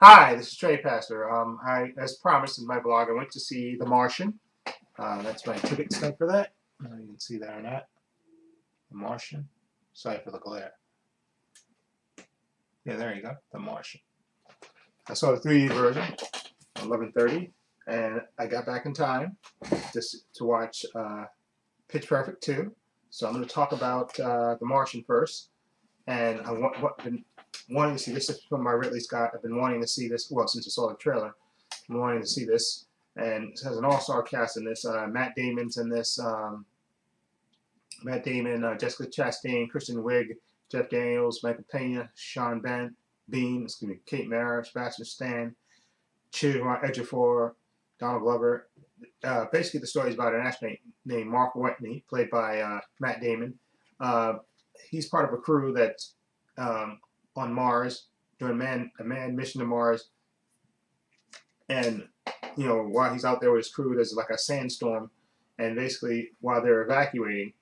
Hi, this is Trepacer. As promised in my blog, I went to see The Martian. That's my ticket stub for that. You can see that or not. The Martian. Sorry for the glare. Yeah, there you go. The Martian. I saw the 3D version, 11:30, and I got back in time just to watch Pitch Perfect 2. So I'm going to talk about The Martian first. And been wanting to see this. Is from my Ridley Scott. I've been wanting to see this. Well, since I saw the trailer, I'm wanting to see this. And it has an all-star cast in this. Matt Damon's in this. Matt Damon, Jessica Chastain, Kristen Wiig, Jeff Daniels, Michael Pena, Sean Bean, Kate Mara, Sebastian Stan, Chiwetel Ejiofor, Donald Glover. Basically, the story is about an astronaut named Mark Whitney, played by Matt Damon. He's part of a crew that's on Mars doing a manned mission to Mars, and while he's out there with his crew, there's like a sandstorm, and basically while they're evacuating,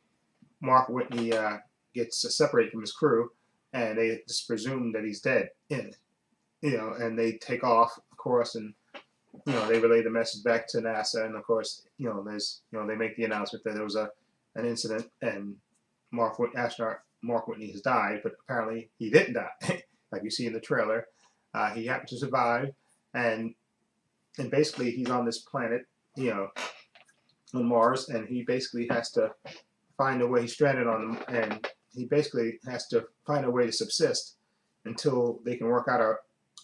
Mark Whitney gets separated from his crew, and they just presume that he's dead. And they take off, of course, and they relay the message back to NASA, and of course, they make the announcement that there was an incident, and astronaut Mark Whitney has died, but apparently he didn't die, like you see in the trailer. He happened to survive, and basically he's on this planet, on Mars, and he basically has to find a way. He's stranded on them, and he basically has to find a way to subsist until they can work out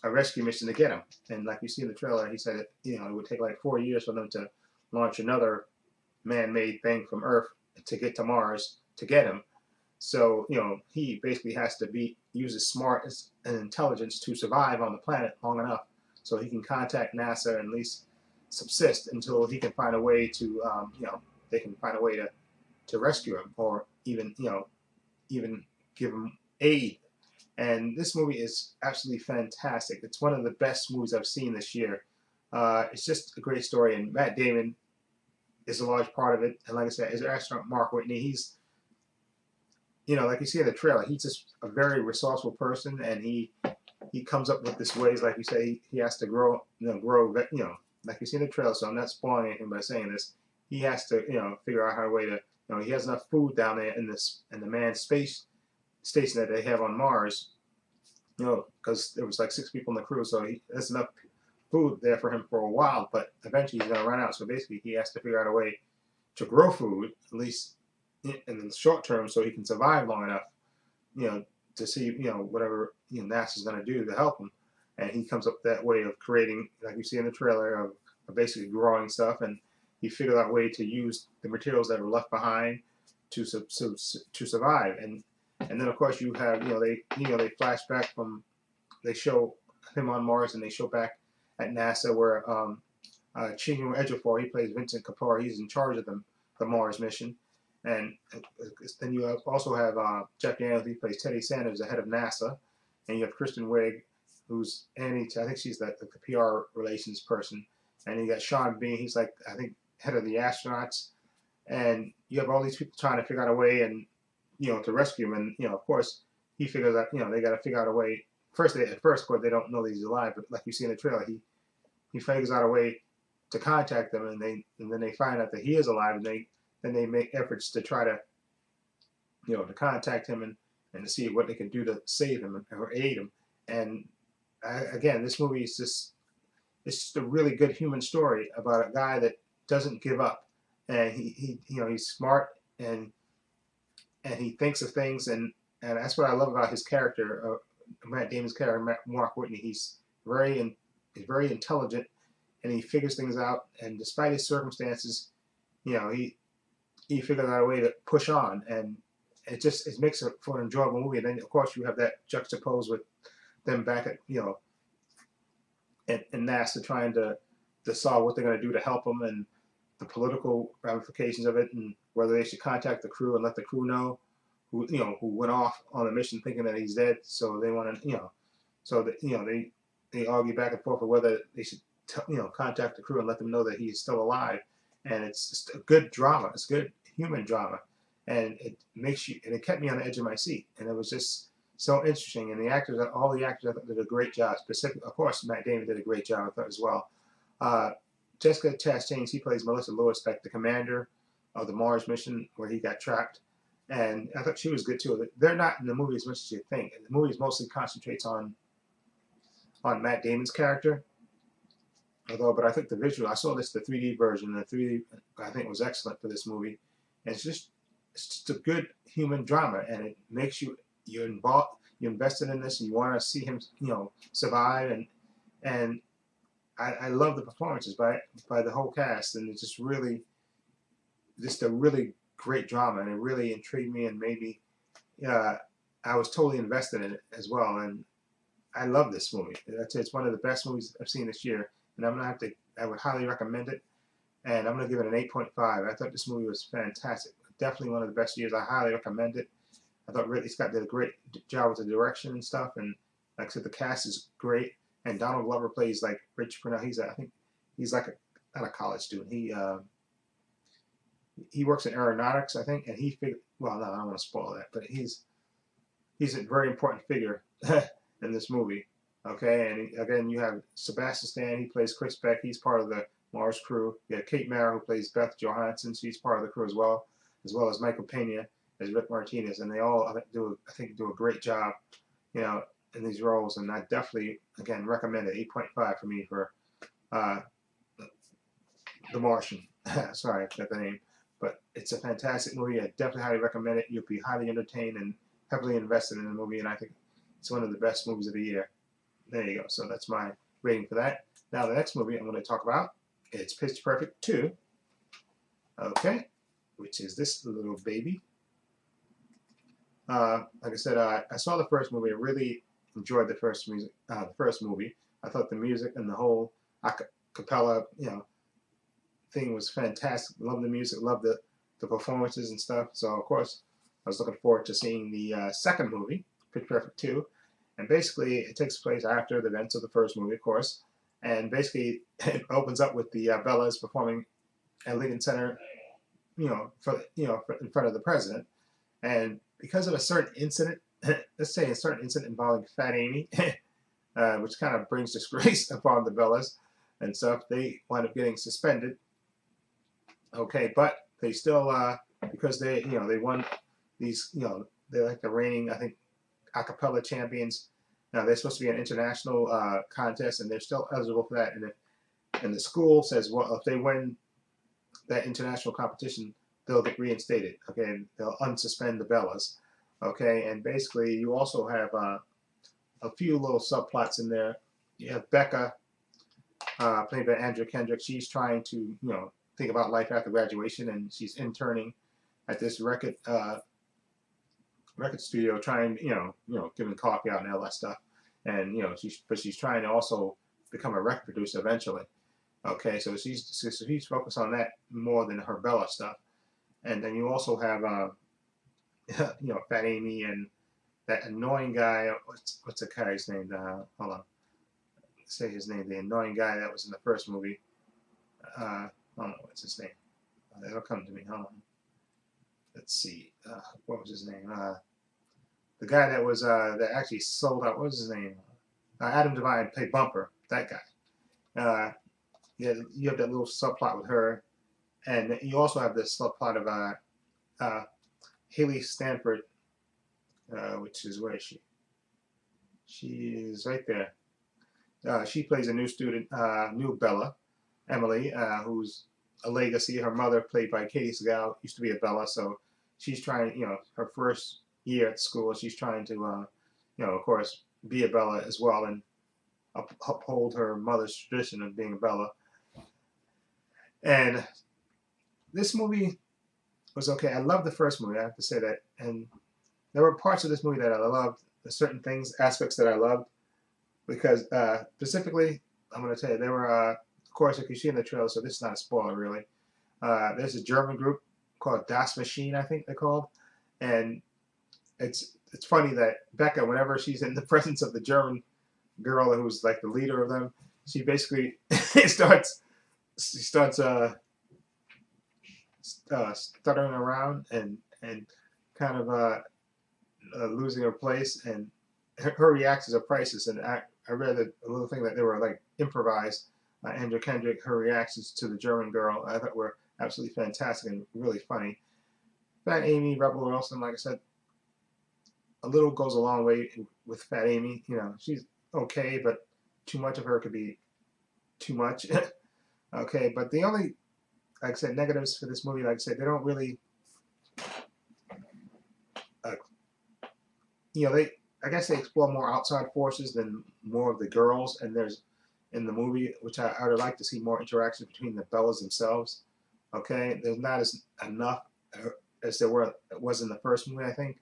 a rescue mission to get him. And like you see in the trailer, he said it would take like 4 years for them to launch another man-made thing from Earth to get to Mars to get him. So he basically has to use his smart and intelligence to survive on the planet long enough so he can contact NASA and at least subsist until he can find a way to they can find a way to rescue him, or even give him aid. And this movie is absolutely fantastic. It's one of the best movies I've seen this year. It's just a great story, and Matt Damon is a large part of it. And like I said, as astronaut Mark Whitney, he's like you see in the trailer, he's just a very resourceful person, and he comes up with this ways, like you say, he has to grow, like you see in the trailer. So I'm not spoiling anything by saying this. He has to, figure out how a way to, he has enough food down there in the manned space station that they have on Mars, because there was like 6 people in the crew, so there's enough food there for him for a while, but eventually he's going to run out. So basically, he has to figure out a way to grow food, at least in the short term, so he can survive long enough, to see, whatever NASA's going to do to help him. And he comes up with that way of creating, like you see in the trailer, of basically growing stuff, and he figured out a way to use the materials that were left behind to survive. And then of course you have they flash back from, they show him on Mars, and they show back at NASA where Chiwetel Ejiofor, he plays Vincent Kapoor, he's in charge of the Mars mission. And then you also have Jeff Daniels, he plays Teddy Sanders, the head of NASA, and you have Kristen Wiig, who's Annie, I think she's the PR relations person, and you got Sean Bean, he's like, I think, head of the astronauts, and you have all these people trying to figure out a way and to rescue him. And of course he figures out, they got to figure out a way. At first of course they don't know that he's alive, but like you see in the trailer, he figures out a way to contact them, and then they find out that he is alive, and then they make efforts to try to to contact him and to see what they can do to save him or aid him. And again, this movie is it's just a really good human story about a guy that doesn't give up, and he's smart, and he thinks of things, and that's what I love about his character, Matt Damon's character, Mark Whitney. He's very intelligent, and he figures things out, and despite his circumstances, he figured out a way to push on, and it makes it for an enjoyable movie. And then of course you have that juxtaposed with them back at in NASA trying to solve what they're going to do to help him, and the political ramifications of it, and whether they should contact the crew and let the crew know who went off on a mission thinking that he's dead. So they want to so that they argue back and forth of whether they should contact the crew and let them know that he's still alive. And it's just a good drama. It's good human drama, and it kept me on the edge of my seat. And it was just so interesting, and the actors, all the actors, I thought did a great job. Specifically, of course, Matt Damon did a great job, I thought as well. Uh, Jessica Chastain, she plays Melissa Lewis, like the commander of the Mars mission where he got trapped, and I thought she was good too. They're not in the movie as much as you think. The movie mostly concentrates on Matt Damon's character. But I think the visual, I saw the 3D version, the 3D I think was excellent for this movie. And it's just a good human drama, and it makes you're involved, you're invested in this, and you want to see him, survive. And I love the performances by the whole cast, and it's just a really great drama, and it really intrigued me and made me, I was totally invested in it as well. And I love this movie. It's one of the best movies I've seen this year. And I would highly recommend it. And I'm going to give it an 8.5. I thought this movie was fantastic. Definitely one of the best years. I highly recommend it. I thought Ridley Scott did a great job with the direction and stuff. And like I said, the cast is great. And Donald Glover plays like Rich Purnell. I think he's like not a college student. He works in aeronautics, I think. And well, no, I don't want to spoil that. But he's a very important figure in this movie. Okay, and again, you have Sebastian Stan, he plays Chris Beck, he's part of the Mars crew. You have Kate Mara, who plays Beth Johansson, she's part of the crew as well as Michael Pena as Rick Martinez, and they all, I think, do a great job, in these roles. And I definitely, again, recommend it. 8.5 for me for The Martian. Sorry, I forgot the name, but it's a fantastic movie. I definitely highly recommend it. You'll be highly entertained and heavily invested in the movie, and I think it's one of the best movies of the year. There you go. So that's my rating for that. Now the next movie I'm going to talk about, it's Pitch Perfect 2. Okay, which is this little baby. Like I said, I saw the first movie. I really enjoyed the first movie. I thought the music and the whole acapella, thing was fantastic. Loved the music. Loved the performances and stuff. So of course, I was looking forward to seeing the second movie, Pitch Perfect 2. And basically, it takes place after the events of the first movie, of course. And basically, it opens up with the Bellas performing at Lincoln Center, in front of the president. And because of a certain incident, let's say a certain incident involving Fat Amy, which kind of brings disgrace upon the Bellas and stuff, they wind up getting suspended. Okay, but they still, because they won these, they're like the reigning, I think, acapella champions. Now they're supposed to be an international contest, and they're still eligible for that. And the school says, well, if they win that international competition, they'll get reinstated. Okay, and they'll unsuspend the Bellas. Okay, and basically you also have a few little subplots in there. You have Becca, played by Andrea Kendrick. She's trying to think about life after graduation, and she's interning at this record studio, trying, giving coffee out and all that stuff. And, she's trying to also become a record producer eventually. Okay, so she's focused on that more than her Bella stuff. And then you also have, Fat Amy and that annoying guy. What's the guy's name? Hold on. Say his name. The annoying guy that was in the first movie. I don't know what's his name. It'll come to me. Hold on. Let's see. What was his name? The guy that was that actually sold out. What was his name? Adam Devine played Bumper. That guy. Yeah, you have that little subplot with her, and you also have this subplot of Haley Stanford, which is where is she? She is right there. She plays a new student, new Bella, Emily, who's a legacy. Her mother, played by Katie Segal, used to be a Bella, so she's trying, her first year at school, she's trying to, of course, be a Bella as well and uphold her mother's tradition of being a Bella. And this movie was okay. I loved the first movie, I have to say that. And there were parts of this movie that I loved, certain things, aspects that I loved, because specifically, I'm going to tell you, there were, of course, if you see in the trailer, so this is not a spoiler really, there's a German group called Das Machine, I think they're called. And it's funny that Becca, whenever she's in the presence of the German girl who's like the leader of them, she basically starts stuttering around and kind of losing her place, and her reactions are priceless. And I read a little thing that they were like improvised. Andrew Kendrick, her reactions to the German girl, I thought were absolutely fantastic and really funny. Fat Amy, Rebel Wilson, like I said, a little goes a long way with Fat Amy. You know, she's okay, but too much of her could be too much. Okay, but the only, like I said, negatives for this movie, like I said, they don't really, uh, you know, I guess they explore more outside forces than more of the girls, and there's, in the movie, which I would like to see more interaction between the Bellas themselves. Okay, there's not as enough as there was in the first movie, I think,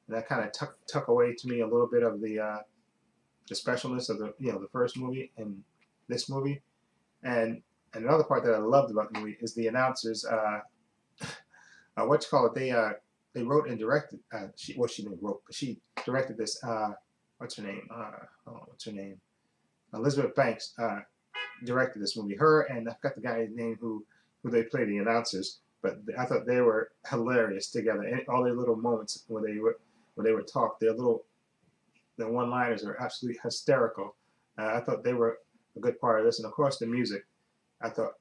and that kind of tuck away to me a little bit of the specialness of the first movie and this movie. And another part that I loved about the movie is the announcers. What you call it? They wrote and directed. She didn't wrote, but she directed this. What's her name? What's her name? Elizabeth Banks directed this movie. Her and I forgot the guy's name who they play the announcers. But I thought they were hilarious together. And all their little moments where they would talk, their one-liners are absolutely hysterical. I thought they were a good part of this, and of course the music. I thought,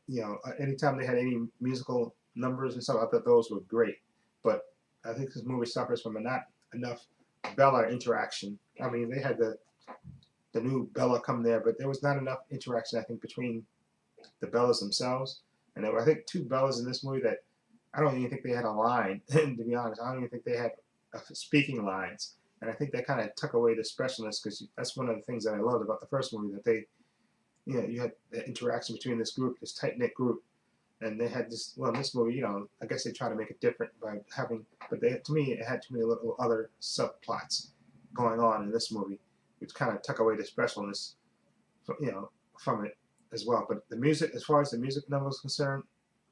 anytime they had any musical numbers and stuff, I thought those were great. But I think this movie suffers from not enough Bella interaction. I mean, they had the new Bella come there, but there was not enough interaction, I think, between the Bellas themselves. And there were, I think, two Bellas in this movie that I don't even think they had a line. And to be honest, I don't even think they had speaking lines. And I think that kind of took away the specialness, because that's one of the things that I loved about the first movie, that they, you had the interaction between this group, this tight-knit group, and they had this, well, in this movie, I guess they try to make it different by having, but to me, it had too many little other subplots going on in this movie, which kind of took away the specialness, from it as well. But the music, as far as the music number was concerned,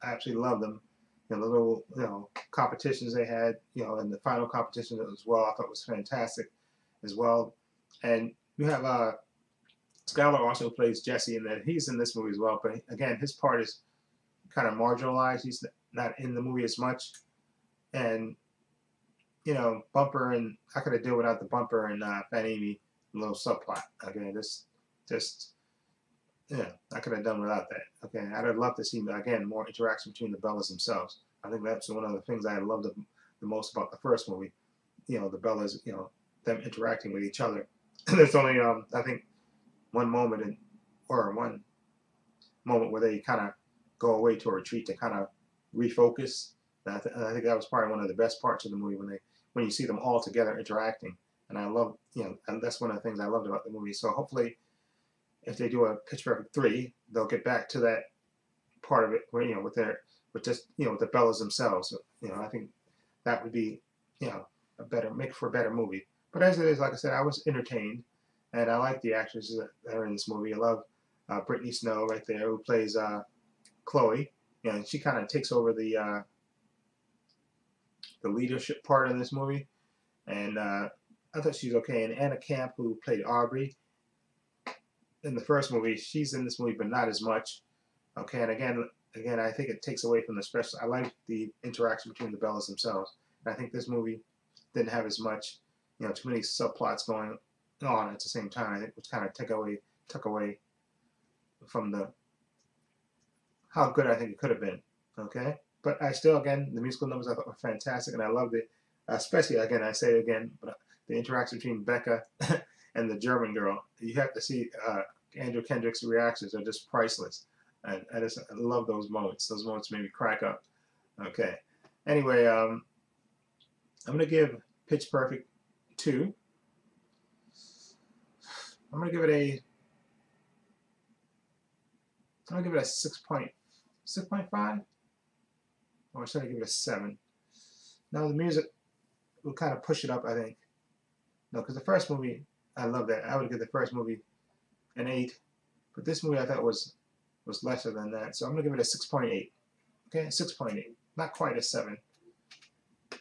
I absolutely loved them. The little, competitions they had, and the final competition as well, I thought was fantastic as well. And you have Skylar also plays Jesse, and then he's in this movie as well. But again, his part is kind of marginalized. He's not in the movie as much. And Bumper, and I could have done without the Bumper and Fat Amy little subplot. Okay, I could have done without that. Okay, I'd have loved to see, again, more interaction between the Bellas themselves. I think that's one of the things I loved the most about the first movie. The Bellas, them interacting with each other. There's only, I think, one moment one moment where they kind of go away to a retreat to kind of refocus. And I think that was probably one of the best parts of the movie, when you see them all together interacting. And I love, and that's one of the things I loved about the movie. So hopefully, if they do a Pitch Perfect 3, they'll get back to that part of it where, with the Bellas themselves. So, I think that would be, make for a better movie. But as it is, like I said, I was entertained, and I like the actresses that are in this movie. I love Brittany Snow right there, who plays Chloe. And she kind of takes over the leadership part in this movie. And I thought she was okay. And Anna Camp, who played Aubrey in the first movie, she's in this movie, but not as much. Okay, and again, I think it takes away from the special. I like the interaction between the Bellas themselves. And I think this movie didn't have as much, too many subplots going on at the same time. I think it was kind of took away from how good I think it could have been. Okay, but I still, again, the musical numbers I thought were fantastic, and I loved it. Especially, again, I say it again, but the interaction between Becca and the German girl. You have to see Andrew Kendrick's reactions are just priceless. And I love those moments. Those moments made me crack up. Okay. Anyway, I'm going to give Pitch Perfect 2. I'm going to give it a 6.5. Or should I give it a 7? Now the music will kind of push it up, I think. No, because the first movie, I love that. I would give the first movie an 8. But this movie I thought was lesser than that. So I'm going to give it a 6.8. Okay, 6.8. Not quite a 7. A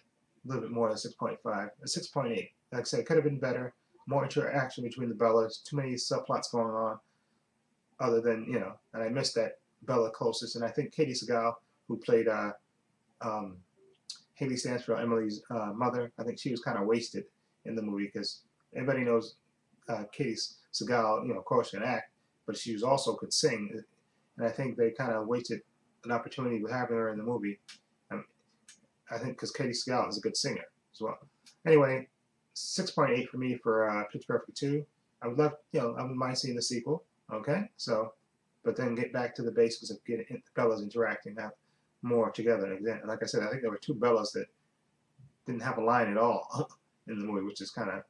little bit more than 6.5. A 6.8. Like I said, it could have been better. More interaction between the Bellas. Too many subplots going on. Other than, and I missed that Bella closest. And I think Katie Segal, who played Haley Stansfield, Emily's mother, I think she was kind of wasted in the movie, because everybody knows Katie Sagal, of course, can act, but she was also could sing, and I think they kind of wasted an opportunity with having her in the movie. I think because Katie Sagal is a good singer as well. Anyway, 6.8 for me for Pitch Perfect 2. I would love, I wouldn't mind seeing the sequel. Okay, so, but then get back to the basics of getting the Bellas interacting, have more together. Again, like I said, I think there were 2 Bellas that didn't have a line at all in the movie, which is kind of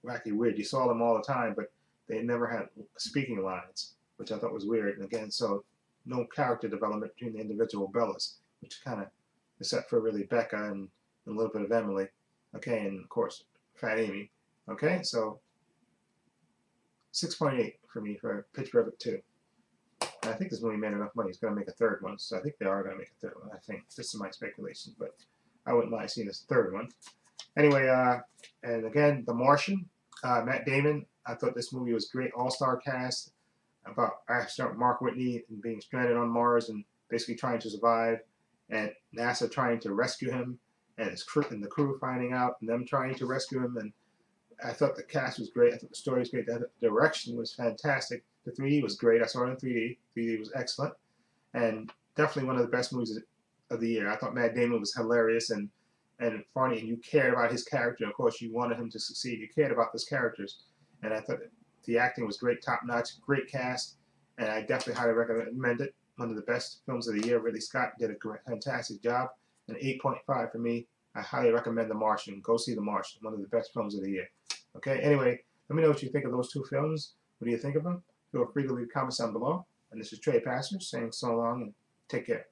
wacky, weird. You saw them all the time, but they never had speaking lines, which I thought was weird. And again, so no character development between the individual Bellas, which kind of, except for really Becca and a little bit of Emily, okay, and of course Fat Amy, okay. So 6.8 for me for Pitch Perfect 2. And I think this movie made enough money. It's going to make a 3rd one, so I think they are going to make a 3rd one. I think this is my speculation, but I wouldn't mind seeing this 3rd one. Anyway, and again, The Martian, Matt Damon. I thought this movie was great, all-star cast about astronaut Mark Whitney and being stranded on Mars and basically trying to survive, and NASA trying to rescue him, and his crew and the crew finding out and them trying to rescue him. And I thought the cast was great. I thought the story was great. The direction was fantastic. The 3D was great. I saw it in 3D. 3D was excellent, and definitely one of the best movies of the year. I thought Matt Damon was hilarious and funny, and you cared about his character. Of course, you wanted him to succeed. You cared about those characters, and I thought the acting was great, top notch, great cast, and I definitely highly recommend it. One of the best films of the year. Ridley Scott did a fantastic job. An 8.5 for me. I highly recommend The Martian. Go see The Martian. One of the best films of the year. Okay. Anyway, let me know what you think of those 2 films. What do you think of them? Feel free to leave comments down below. And this is Trepacer saying so long and take care.